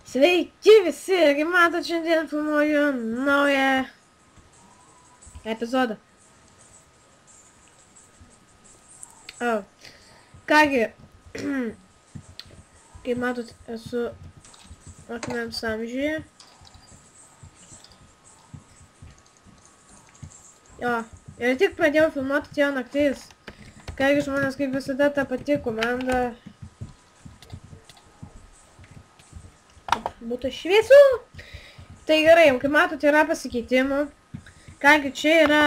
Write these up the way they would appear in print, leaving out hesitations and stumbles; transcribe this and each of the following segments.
Sveiki visi, kaip matot, šiandien filmuoju naują epizodą. Kągi, kaip matot, esu akmens amžiuje. Jo, ir tik pradėjau filmuoti, atėjo naktis. Kągi žmonės, kaip visada, ta pati komanda. Būtų šviesų. Tai gerai, kaip matot, yra pasikeitimų. Kągi, čia yra,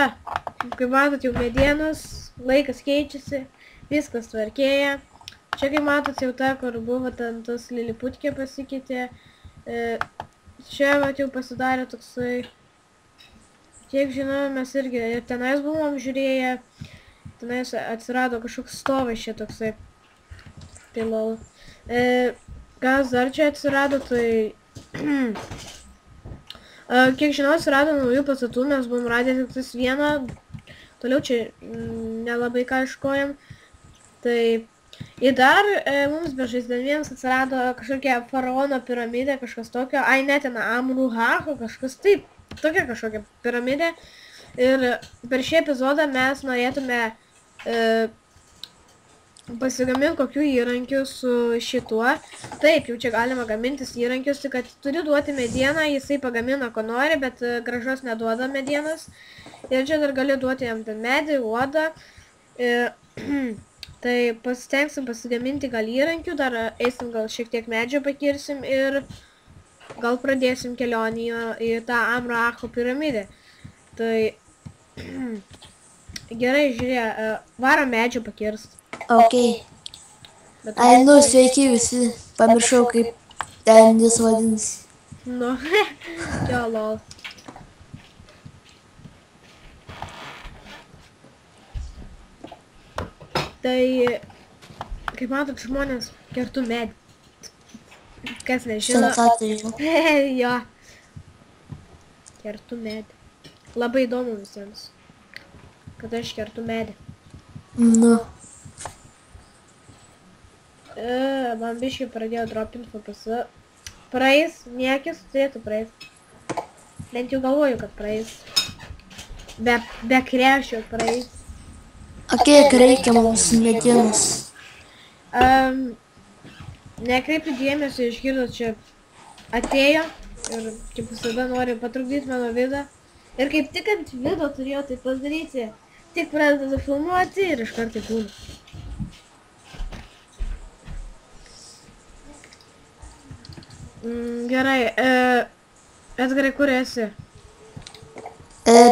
kaip matot, jau medienos, laikas keičiasi, viskas tvarkėja. Čia, kaip matot, jau ta, kur buvo ten tas liliputkė pasikeitė. Čia, vat, jau pasidarė toksai. Kiek žinau, mes irgi ir tenais buvom žiūrėję. Tenais atsirado kažkoks stovas čia toksai. Tai lol. Kas dar čia atsirado, tai... Kiek žinau, atsirado naujų pastatų, mes buvom radę tik tas vieną. Toliau čia nelabai ką iškojam. Tai... Ir dar mums bežaisdamiems atsirado kažkokia faraono piramidė, kažkas tokio. Ai, ne, ten Amruhacho, kažkas taip. Tokia kažkokia piramidė. Ir per šį epizodą mes norėtume pasigaminti kokių įrankių su šituo. Taip, jau čia galima gamintis įrankius, tik kad turi duoti medieną, jisai pagamina ko nori, bet grąžos neduoda medienos. Ir čia dar gali duoti jam ten medį, uodą. Tai pasitengsim pasigaminti gal įrankių, dar eisim gal šiek tiek medžio pakirsim ir gal pradėsim kelionį į tą Amruhacho piramidę. Tai gerai, žiūrė, varo medžio pakirst. Ok. Ai, nu, sveiki visi. Pamiršau, kaip ten jis vadinasi. Nu, jo, lol. Tai, kaip matot, žmonės kertu medį. Kas nežino. Sensacija. Jo. Kertu medį. Labai įdomu visiems, kad aš kertu medį. Nu. Man biškai pradėjo dropinti FPS. Praeis, niekis turėtų praeis. Bent jau galvoju, kad praeis. Be krešio praeis. O kiek reikia mums medienos? Nekreipiu dėmesio, išgirdot, čia atėjo ir kaip visada nori patrukdyti mano vidą. Ir kaip tik ant vido turėjau tai padaryti. Tik pradedu filmuoti ir iš karto būna. Gerai, Edgarai, kur esi?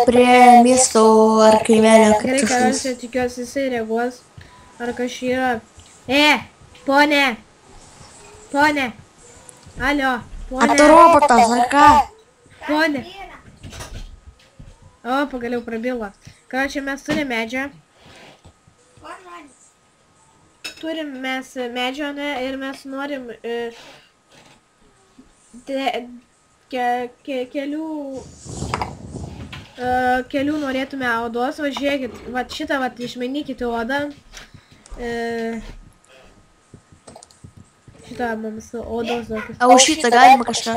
Prie miesto ar kaimelio. Gerai, karalius, tikiuosi jisai reaguos. Ar kažkai yra. Ponė! Ponė! Alio, ponė! Ar tu robotas, ar ką? Ponė! O, pagaliau prabilo. Ką čia mes turime medžią? Turim mes medžio, ne? Ir mes norim kelių norėtume odos. Va, žiūrėkit, va šitą va išmainykite odą. Šitą mums odos duokit. O už šitą galima kažką?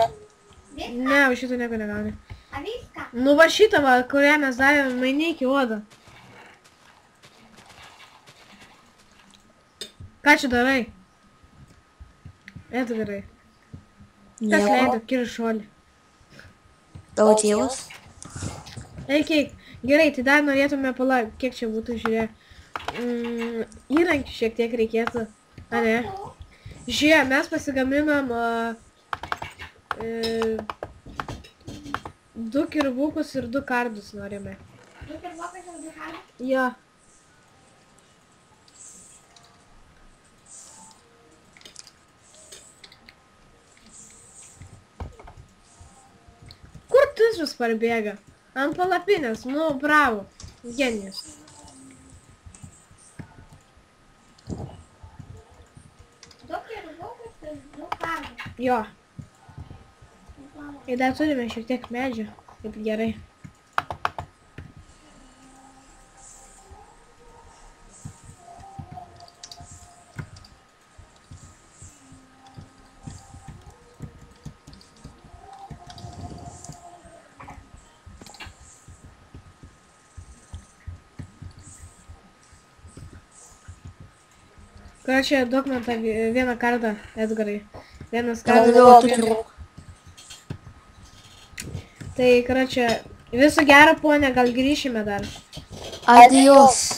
Ne, už šitą nieko negali. Nu va šitą va, kurią mes davėme, mainykį odą. Ką čia darai? Edgarai. Kas leido kiršuolį? Tavo tėvas? Eik. Gerai, tai dar norėtume palauk, kiek čia būtų, žiūrė. Įrankių šiek tiek reikėtų. A ne? Žiūrė, mes pasigaminam 2 kirvukus ir 2 kardus norime. 2 kirvukus ir 2 kardus? Jo. Kur tu vis parbėga? Ant palapinės, nu, bravo. Genijus. Jo. Ir dar turime šiek tiek medžio. Kaip gerai. Karočią, duok man tą vieną kartą, Edgarai. Vienas Gal kartas. vėliau tokių. Tai, karočią, visų gerą, ponė, gal grįšime dar. Adios.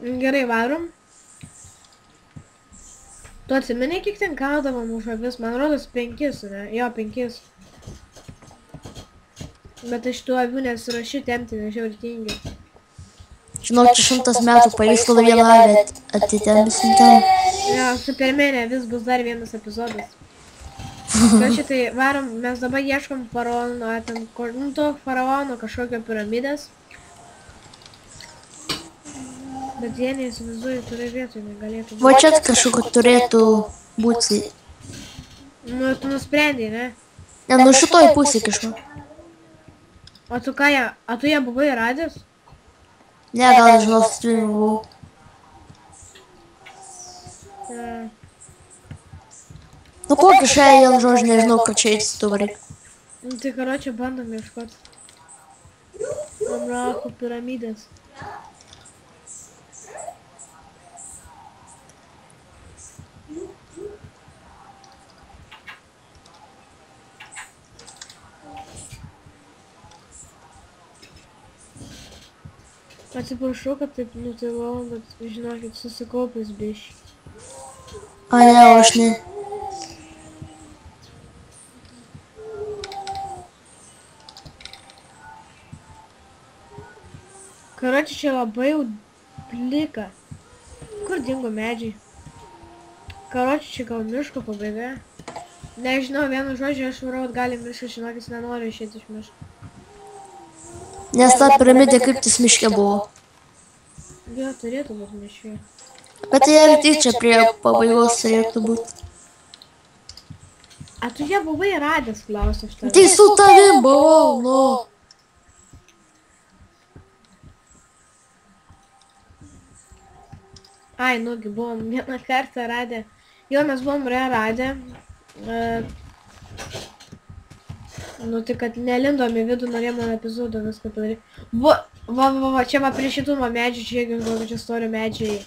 Gerai, varom. Tu atsimeni, kiek ten gaudavom už avis? Man rodos 5, ne? Jo, 5. Bet aš tų avių nesirašiu tempti, nežiau ir tingiu. Žinau, čia 100 metų pavyks, kol vieną avį atitemsim ten. Jo, Supermenė, vis bus dar vienas epizodas. Karočią, tai varom, mes dabar ieškom faraono, ten, nu, to faraono kažkokio piramidės. Bet jie neįsivaizduoju, turi vietoj negalėtų būti. Va čia kažkokio turėtų būti. Nu, tu nusprendai, ne? Ne, nu šitoj pusė kažko. O tu ką, a tu ją buvai radęs? Ne, gal žinau, streaming buvau. Nu kokį šiandien žodžiu, nežinau, ką čia eiti tu varai. Nu, tai karočią bandom ieškoti. Amrako piramidės. Atsiprašau, kad taip nutilau, bet žinokit, susikaupęs biškį. A ne, o aš ne. Karočią, čia labai jau plika. Kur dingo medžiai? Karočią, čia gal miško pabaiga. Nežinau, vienu žodžiu, aš varau atgal į mišką, žinokit, nenoriu išėti iš miško. Nes ta piramidė kaip tis miške buvo. Jo, turėtų būti miške. Bet tai arti čia prie pabaigos turėtų būti. A tu ją buvai radęs, klausiu aš tavęs. Tai su tavim buvau, nu. Ai, nugi, buvom vieną kartą radę. Jo, mes buvom radę. Nu, tai kad nelindom į vidų, norėjom man epizodą viską padaryti. Va, čia va prie šitų medžių, čia kokio čia storio medžiai.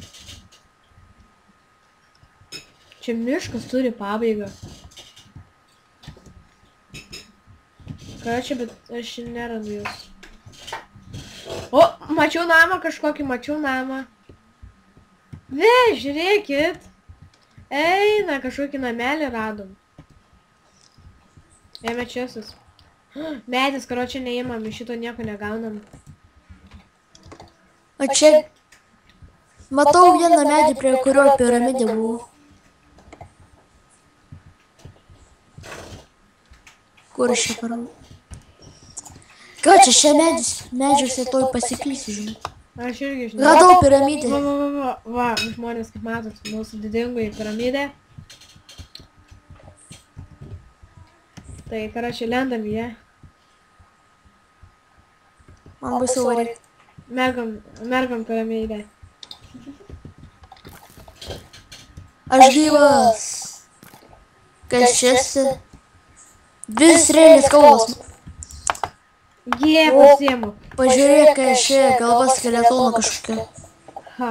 Čia miškas turi pabaigą. Ką čia, bet aš nerandu jūs. O, mačiau namą kažkokį, Ve, žiūrėkit. Eina, kažkokį namelį radom. Ėmė čiasis. Medis, karočią neimam, iš šito nieko negaunam. O čia matau vieną medį, prie kurio piramidė buvo. Kur aš čia parau? Ką čia šia medžiuose toj pasiklysiu, žinai. Aš irgi žinau. Radau piramidę. Va, žmonės, kaip matot, mūsų didingoji piramidė. Tai, karočią, lendam į ją. Man baisu varyti. Mergam piramidę. Aš gyvas. Kas čia esi? Dvi strėlės kalbos. Jie, pasiemu. Pažiūrėk, kai ši galva skeletono kažkokia. Ha.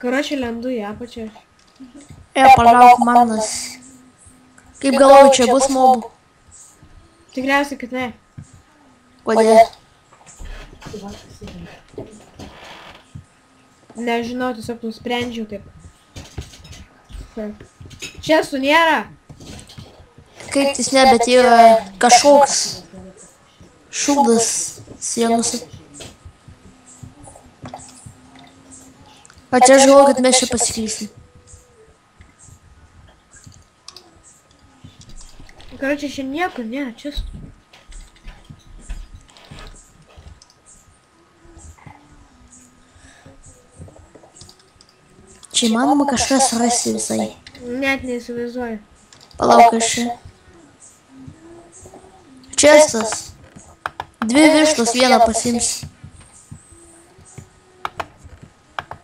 Karočią, lendu į apačią. Palauk manas. Kaip galvoju, čia bus mobų? Tikriausiai, kad ne. Kodėl? Nežinau, tiesiog nusprendžiau taip. Čia su nėra. Kaip tis ne, bet yra kažkoks šūdas sienose. O čia aš galvoju, kad mes čia pasiklysim. Karočią, čia nieko nėra, čia. Čia įmanoma kažkas rasti visai. Net neįsivaizduoju. Palauk, aš čia. Čestas. Dvi vištos, vieną pasiims.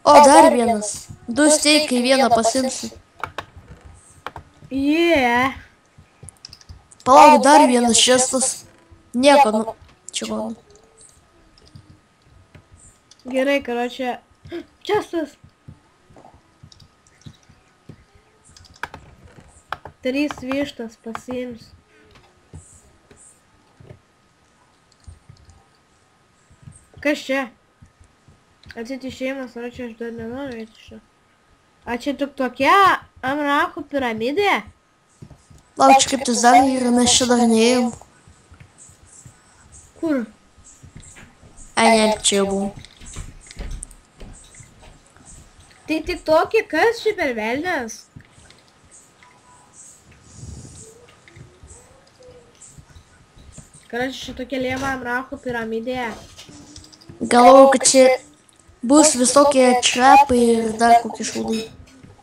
O, dar vienas. Du steikai, vieną pasiimsiu. Yeah. Palauk, dar vienas čestas. Nieko, nu. Čia mano. Gerai, karočią. Čestas. 3 vištas pasiims. Kas čia? Atsit išėjimas, ar čia aš dar nenoriu eiti iš čia. A čia tik tokia Amrakų piramidė? Lauk, čia kaip tu dar ir mes čia dar neėjom. Kur? Ai, ne, čia jau buvom. Tai tik tokį, kas čia per velnės? Karočią, čia tokia lėva Amrakų piramidė. Galvojau, kad čia bus visokie črepai ir dar kokie šaudai.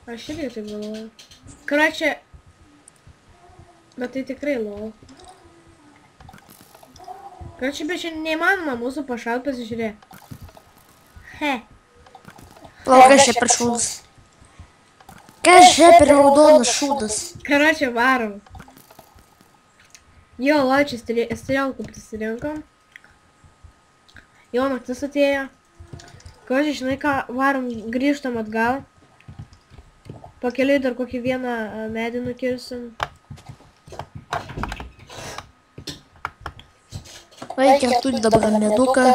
Aš irgi taip galvoju. Karočią, bet tai tikrai lol. Karočią, bet čia neįmanoma mūsų pašalt pasižiūrėti. He. Lauk, kas čia per šūdas? Kas čia per raudonas šūdas? Karočią, varom. Jo, čia stirelkų prisirinkom. Jau naktis atėjo. Karočią, žinai ką, varom, grįžtam atgal. Pakeliui dar kokį vieną medį nukirsim. Vai, kertu dabar meduką.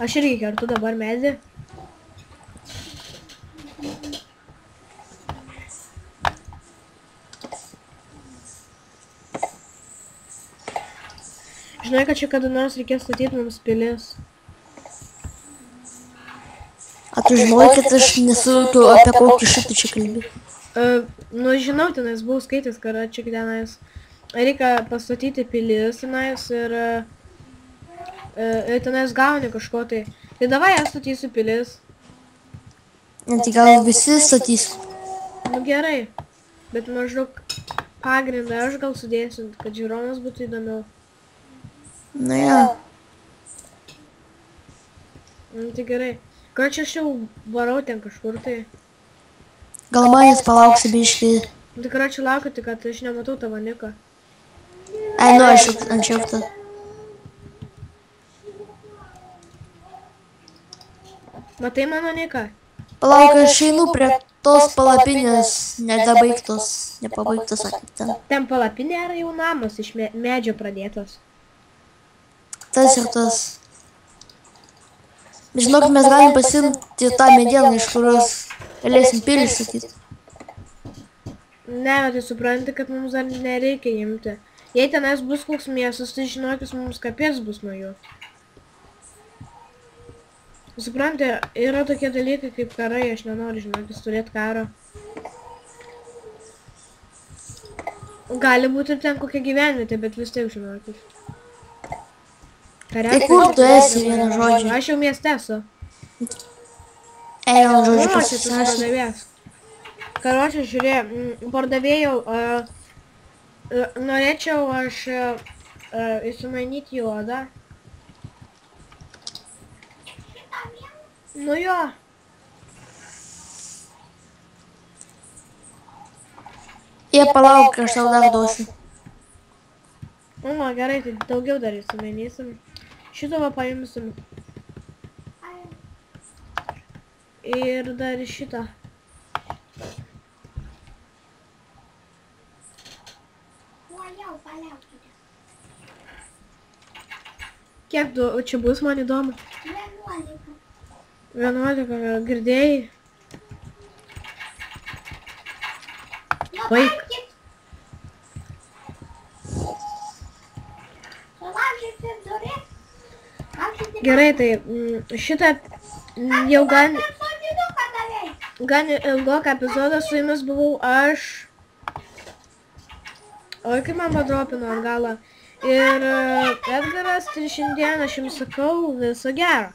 Aš irgi kertu dabar medį. Žinai, kad čia kada nors reikės statyti mums pilis. A tu žinai, kad aš nesuvokiu, apie kokį šitą čia kalbį? Nu, žinau, tenais buvau skaitęs, kad čia tenais reikia pastatyti pilis tenais ir tenais gauni kažko tai. Tai davai, aš statysiu pilis. Tai gal visi statys. Nu gerai, bet maždaug pagrindą aš gal sudėsiu, kad žiūrovams būtų įdomiau. Na ja. Nu, tai gerai. Ką čia aš jau varau ten kažkur tai. Gal manęs palauksi biškį. Nu, tai ką čia laukiu, tik kad aš nematau tavo niko. Ai, nu aš anksčiau tą. Matai mano niką? Palauk, aš einu prie tos palapinės, nepabaigtos ar ten. Ten palapinė yra jau namas iš medžio pradėtos. Tas ir tas. Žinok, mes galim pasimti tą medieną, iš kurios galėsim pilį statyti. Ne, tai supranti, kad mums dar nereikia imti. Jei tenais bus koks miestas, tai žinokis, mums kapės bus nuo jų. Supranti, yra tokie dalykai kaip karai, aš nenoriu, žinokis, turėti karo. Gali būti ir ten kokia gyvenvietė, bet vis taip, žinokis. Tai kur tu esi, vienu žodžiu? Aš jau mieste esu. Vienu žodžiu, O, čia tu pardavėjas. Karočią, žiūrėk, pardavėjau, norėčiau aš įsimainyti į odą. Nu jo. Jie palauk, aš tau dar duosiu. Nu, gerai, tai daugiau dar įsimainysim. Šito va paimsim. Ir dar šitą. Kiek čia bus, man įdomu? 11, girdėjai? Baik. Gerai, tai šitą jau gan ilgoką epizodą su jumis buvau aš. Oi, kaip man padropino atgalą. Ir Edgaras, tai šiandien aš jums sakau viso gero.